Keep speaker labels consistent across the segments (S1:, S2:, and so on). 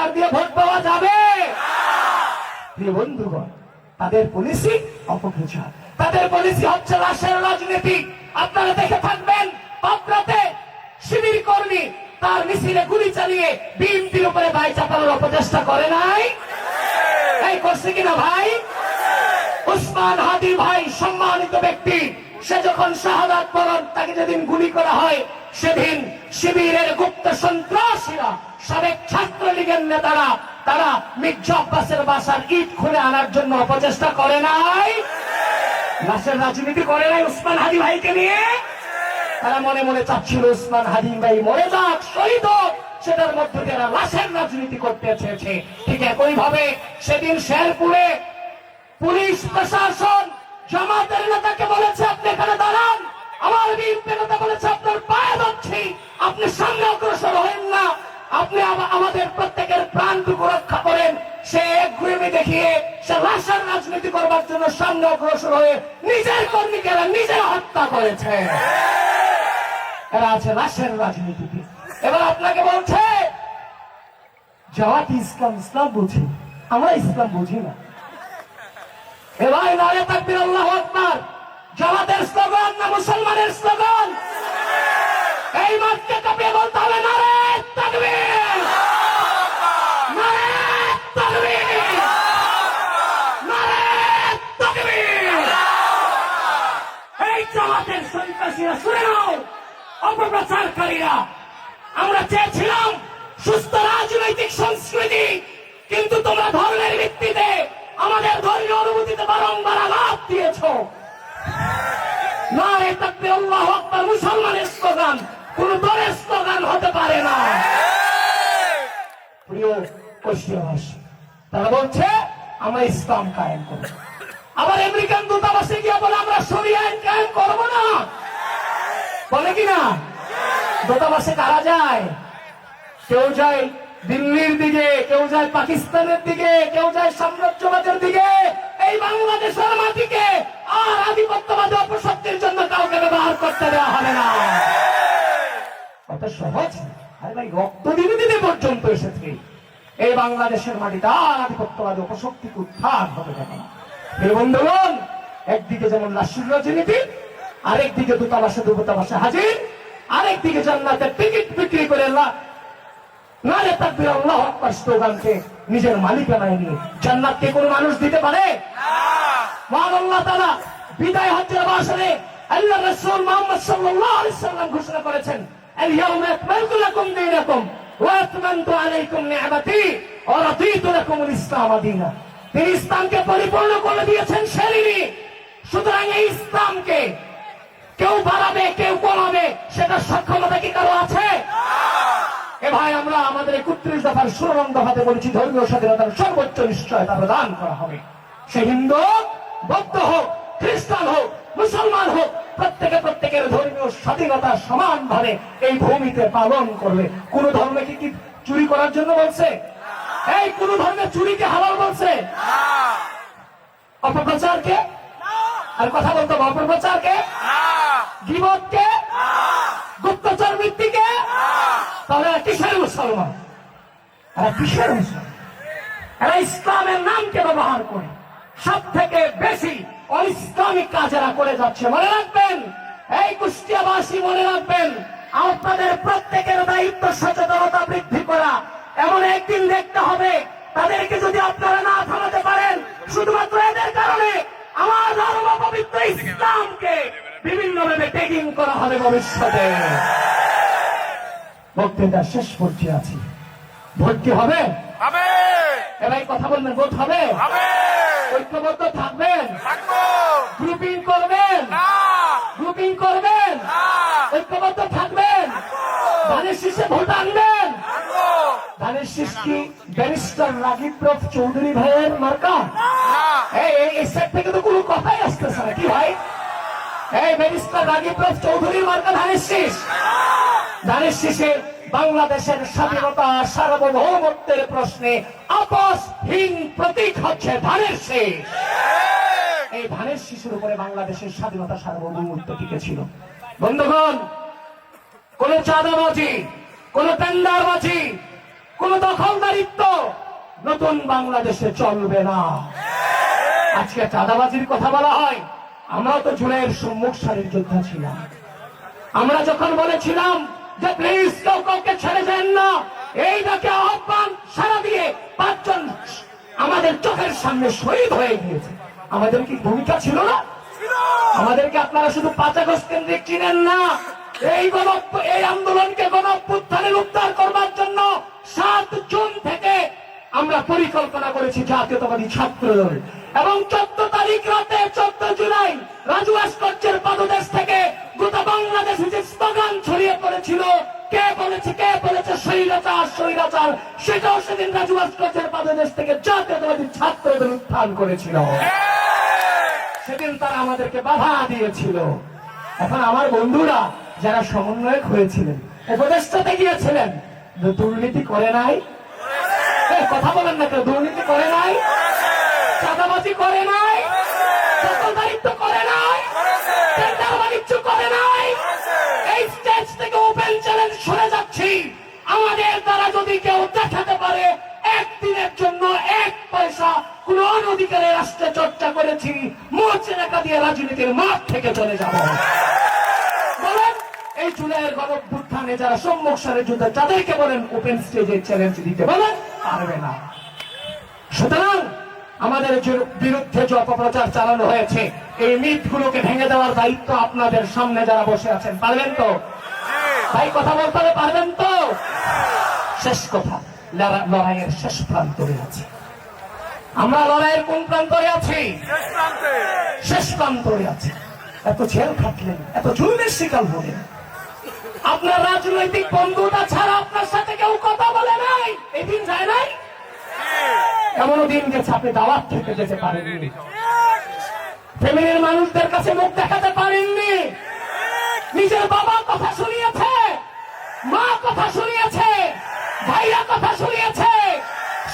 S1: ভোটাধিকার দিয়ে ভোট পাওয়া যাবে? প্রিয় বন্ধুগণ, তাদের পলিসি অপপ্রচার, তাদের পলিসি হচ্ছে লাশের রাজনীতি। আপনারা দেখে থাকবেন, পাবনাতে শিবির কর্মী তার মিছিলে গুলি চালিয়ে বিএনপির উপরে দায় চাপানোর অপচেষ্টা করে নাই? এই করছে কিনা ভাই? উসমান হাদি ভাই সম্মানিত ব্যক্তি, সে যখন শাহাদাত বরণ, তাকে যেদিন গুলি করা হয়, সেদিন শিবিরের গুপ্ত সন্ত্রাসীরা, সাবেক ছাত্রলীগের নেতারা, তারা মির্জা আব্বাসের বাসার ইট খুলে আনার জন্য অপচেষ্টা করে নাই? লাশের রাজনীতি করে নাই উসমান হাদি ভাইকে নিয়ে? তারা মনে মনে চাচ্ছিল উসমান হাদি ভাই মরে যাক, শহীদ হোক, সেটার মধ্যে তারা লাশের রাজনীতি করতে চেয়েছে। ঠিক একই ভাবে সেদিন শেরপুরে পুলিশ প্রশাসন জামাতের নেতাকে বলেছে আপনি এখানে দাঁড়ান, আমার বিএনপি নেতা বলেছে আপনার পায়ে ধরছি, আপনি সামনে অগ্রসর হন না, আপনি আমাদের প্রত্যেকের প্রাণটুকু রক্ষা করেন। সে একগুঁয়েমি দেখিয়ে সে লাশের রাজনীতি করবার জন্য সামনে অগ্রসর হয়ে নিজের কর্মীকেরা নিজে হত্যা করেছে। এরা আছে লাশের রাজনীতিতে। এবার আপনাকে বলছে জামাত ইসলাম, ইসলাম বুঝি, আমরা ইসলাম বুঝি না। এবার নারে তাকবীর, আল্লাহু আকবার জামাতের স্লোগান না মুসলমানের স্লোগান? এই মাঠকে কাঁপিয়ে বলতে হবে নারে তাকবীর, নারে তাকবীর, নারে তাকবীর। এই জামাতের সন্ত্রাসীরা শুনে নাও, অপপ্রচারকারীরা, আমরা চেয়েছিলাম সুস্থ রাজনৈতিক সংস্কৃতি, কিন্তু তোমরা ধর্মের ভিত্তিতে আমাদের ধর্মীয় অনুভূতিতে বারংবার আঘাত দিয়েছ। নারে তাকবীর, আল্লাহু আকবার মুসলমানের স্লোগান, কোন দলের স্লোগান হতে পারে না। প্রিয় পশ্চিমবাসী, তারা বলছে আমরা ইসলাম কায়েম করব। আবার আমেরিকান দূতাবাসে গিয়ে বলে আমরা শরিয়া আইন কায়েম করব না, বলে কিনা? দূতাবাসে কারা যায়? কেউ যায় দিল্লির দিকে, কেউ যায় পাকিস্তানের দিকে, কেউ যায় সাম্রাজ্যবাদের দিকে। এই বাংলাদেশের মাটিকে আর আধিপত্যবাদী অপশক্তির জন্য কাউকে ব্যবহার করতে দেওয়া হবে না। কত সহজ! আরে ভাই, রক্ত দিনে দিনে পর্যন্ত এসেছে। এই বাংলাদেশের মাটিতে আর আধিপত্যবাদী অপশক্তিকে উদ্ধার হবে না। এই বন্ধুগণ, একদিকে যেমন লাশের রাজনীতি, আরেকদিকে দূতাবাসে হাজির, আরেকদিকে জান্নাতের টিকিট বিক্রি করে নারে তাকবীর, আল্লাহু আকবার স্লোগানকে নিজের মালিকানায় নিয়ে জান্নাতকে কোন মানুষ দিতে পারে? মহান আল্লাহ তাআলা বিদায় হজ্জের ভাষণে আল্লাহ রাসূল মুহাম্মদ সাল্লাল্লাহু আলাইহি ওয়াসাল্লাম ঘোষণা করেছেন, আল-ইয়াওমা আকমালতু লাকুম দীনাকুম ওয়া আতমামতু আলাইকুম নি'মাতি ওয়া রাদিতু লাকুমুল ইসলাম দীনা। তিনি ইসলামকে পরিপূর্ণ করে দিয়েছেন সেলিমি। সুতরাং এই ইসলামকে কেউ বাড়াবে, কেউ কমাবে, সেটা সক্ষমতা কি কারো আছে? এ ভাই, আমরা আমাদের 31 দফার 16 দফাতে বলেছি ধর্মীয় স্বাধীনতার সর্বোচ্চ নিশ্চয়তা প্রদান করা হবে। সে হিন্দু হোক, বৌদ্ধ হোক, খ্রিস্টান হোক, মুসলমান হোক, প্রত্যেকের ধর্মীয় স্বাধীনতা সমানভাবে এই ভূমিতে পালন করবে। কোন ধর্মে কি চুরি করার জন্য বলছে? এই কোন ধর্মে চুরিকে হালাল বলছে? অপপ্রচারকে? আর কথা বলতে হবে, অপপ্রচারকে, গীবতকে, গুপ্তচর বৃত্তিকে? তাহলে কিসের মুসলমান? এরা কিসের মুসলমান? এরা ইসলামের নামকে ব্যবহার করে সব থেকে বেশি অইসলামিক কাজ এরা করে যাচ্ছে। মনে রাখবেন, এই কুষ্টিয়াবাসী মনে রাখবেন, আপনাদের প্রত্যেকের দায়িত্ব সচেতনতা বৃদ্ধি করা। এমন একদিন দেখতে হবে তাদেরকে যদি আপনারা না থামাতে পারেন, শুধুমাত্র এদের কারণে আমার ধর্ম পবিত্র ইসলামকে বিভিন্নভাবে ট্যাগিং করা হবে ভবিষ্যতে। বক্তৃতা শেষ করছি আছি। ভোট কি হবে? এবার কথা বলবেন, ভোট হবে? ঐক্যবদ্ধ থাকবেন? গ্রুপিং করবেন? গ্রুপিং করবেন? ঐক্যবদ্ধ থাকবেন? ধানের শীষে ভোট আনবেন? ধানের শীষ কি ব্যারিস্টার রাগিব চৌধুরী ভাইয়ের মার্কা? এই সেট থেকে তো কোনো কথাই আসতেছে না। কি ভাই, এই ব্যারিস্টার রাগিব চৌধুরীর মার্কা ধানের শীষ? ধানের শীষে বাংলাদেশের স্বাধীনতা সার্বভৌমত্বের প্রশ্নে আপসহীন প্রতীক হচ্ছে ধানের শীষ। এই ধানের শীষের উপরে বাংলাদেশের স্বাধীনতা সার্বভৌমত্ব টিকে ছিল। বন্ধুগণ, কোন চাঁদাবাজি, কোন টেন্ডারবাজি, কোন দখলদারিত্ব নতুন বাংলাদেশে চলবে না। আজকে চাঁদাবাজির কথা বলা হয়, আমরাও তো জুলাইয়ের সম্মুখ সারির যোদ্ধা ছিলাম। আমরা যখন বলেছিলাম যে প্লিজ কেউ কাউকে ছেড়ে যান না, এই ডাকে আহ্বান সারা দিয়ে 5 জন আমাদের চোখের সামনে শহীদ হয়ে গিয়েছে। আমাদের কি ভূমিকা ছিল না? আমাদেরকে আপনারা শুধু 5 আগস্ট কেন্দ্রিক চিনেন না, এই আন্দোলনকে গণঅভ্যুত্থানের উদ্ধার করবার জন্য 7 জুন থেকে আমরা পরিকল্পনা করেছি জাতীয়তাবাদী ছাত্রদল, এবং 14 তারিখ রাতে 14 জুলাই রাজু ভাস্কর্যের পাদদেশ থেকে গোটা বাংলাদেশে যে স্লোগান ছড়িয়ে পড়েছিল, কে বলেছে স্বৈরাচার স্বৈরাচার, সেটাও সেদিন রাজু ভাস্কর্যের পাদদেশ থেকে জাতীয়তাবাদী ছাত্রদল উত্থান করেছিল। সেদিন তারা আমাদেরকে বাধা দিয়েছিল। এখন আমার বন্ধুরা যারা সমন্বয়ক হয়েছিলেন, উপদেষ্টাতে গিয়েছিলেন, দুর্নীতি করে নাই? কথা বলেন না কেউ, দুর্নীতি করে নাই? চাঁদাবাজি করে নাই? দখলদারিত্ব করে নাই? টেন্ডার বাণিজ্য করে নাই? এই স্টেজ থেকে ওপেন চ্যালেঞ্জ শুনে যাচ্ছি, আমাদের দ্বারা যদি কেউ দেখাতে পারে একদিনের জন্য 1 পয়সা কোন অনধিকারে রাষ্ট্রে চর্চা করেছি, মোর্চা টাকা দিয়ে রাজনীতির মাঠ থেকে চলে যাব। বলেন, এই জুলাইয়ের গণঅভ্যুত্থানে যারা সম্মুখ সারির যুদ্ধে, তাদেরকে বলেন ওপেন স্টেজে চ্যালেঞ্জ দিতে, বলেন পারবে না। সুতরাং আমাদের বিরুদ্ধে যে অপপ্রচার চালানো হয়েছে, এই মিথগুলোকে ভেঙে দেওয়ার দায়িত্ব আপনাদের সামনে যারা বসে আছেন। পারবেন তো ভাই? কথা বলতে হবে, পারবেন তো? শেষ কথা, লড়াইয়ের শেষ প্রান্তরে আছি আমরা। লড়াইয়ের কোন প্রান্তরে আছি? শেষ প্রান্তরে আছি। এত জেল খাটলেন, এত জুলুমের শিকার হলেন, আপনার রাজনৈতিক বন্ধুটা ছাড়া আপনার সাথে কেউ কথা বলে নাই। এই দিন যায় নাই? এমনও দিন গেছে আপনি দাওয়াত থেকে যেতে পারেননি, ফ্যামিলির মানুষদের কাছে মুখ দেখাতে পারেননি। নিজের বাবা কথা শুনিয়েছে, মা কথা শুনিয়েছে, ভাইয়া কথা শুনিয়েছে,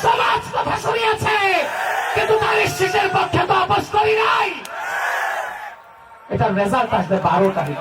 S1: সমাজ কথা শুনিয়েছে, কিন্তু তার শেষের পক্ষে তো আপোষ করি নাই। এটার রেজাল্ট আসবে 12 তারিখ।